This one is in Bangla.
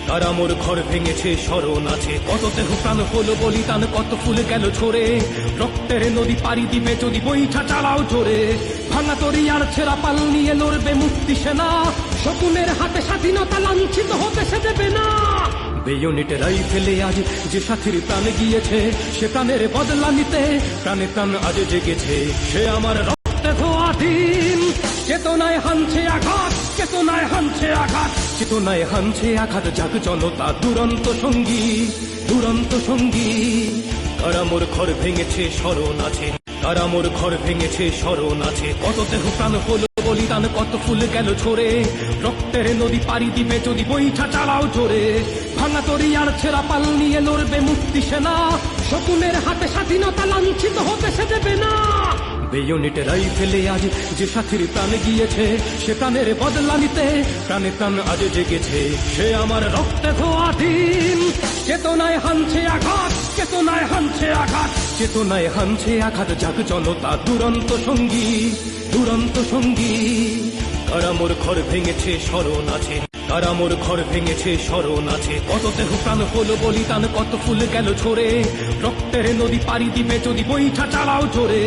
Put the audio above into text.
তারা মোর ঘর ভেঙেছে স্মরণ আছে, কত দেহ প্রাণ হলো বলিদান, কত ফুল গেল ঝরে। রক্তের নদী পাড়ি দিবে যদি বৈঠা চালাও জোরে। ভাঙা তরি আর ছেঁড়া পাল নিয়ে লড়বে মুক্তি সেনা, শকুনের হাতে স্বাধীনতা লাঞ্ছিত হতে সে দেবে না। বেয়োনেটে রাইফেলে আজ যে সাথীর প্রাণ গিয়েছে, সে প্রাণের বদলা নিতে প্রাণে প্রাণ আজ জেগেছে। সে আমার রক্তে ধোয়া দিন, চেতনায় হানছে আঘাত, চেতনায় হানছে আঘাত, চেতনায় হানছে আঘাত। জাগ জনতা দুরন্ত সঙ্গী, দুরন্ত সঙ্গী। কারা মোর ঘর ভেঙেছে স্মরণ আছে, কারা মোর ঘর ভেঙেছে স্মরণ আছে, কত দেহ প্রাণ হলো বলিদান, কত ফুল গেল ঝরে। রক্তের নদী পাড়ি দিবে যদি বৈঠা চালাও জোরে। ভাঙা তরি আর ছেঁড়া পাল নিয়ে লড়বে মুক্তি সেনা, শকুনের হাতে স্বাধীনতা লাঞ্ছিত হতে সে দেবে না। বেয়োনেটে রাইফেলে আজ যে সাথীর প্রাণ গিয়েছে, সে প্রাণের বদলা নিতে প্রাণে প্রাণ আজ জেগেছে। সে আমার রক্তে ধোয়া দিন, চেতনায় হানছে আঘাত, চেতনায় হানছে আঘাত, চেতনায় হানছে আঘাত। জাগ জনতা দুরন্ত সঙ্গী, দুরন্ত সঙ্গী। কারা মোর ঘর ভেঙেছে স্মরণ আছে, কারা মোর ঘর ভেঙেছে স্মরণ আছে, কত দেহ প্রাণ হলো বলিদান, কত ফুল গেল ঝরে। রক্তের নদী পাড়ি দিবে যদি বৈঠা চালাও জোরে।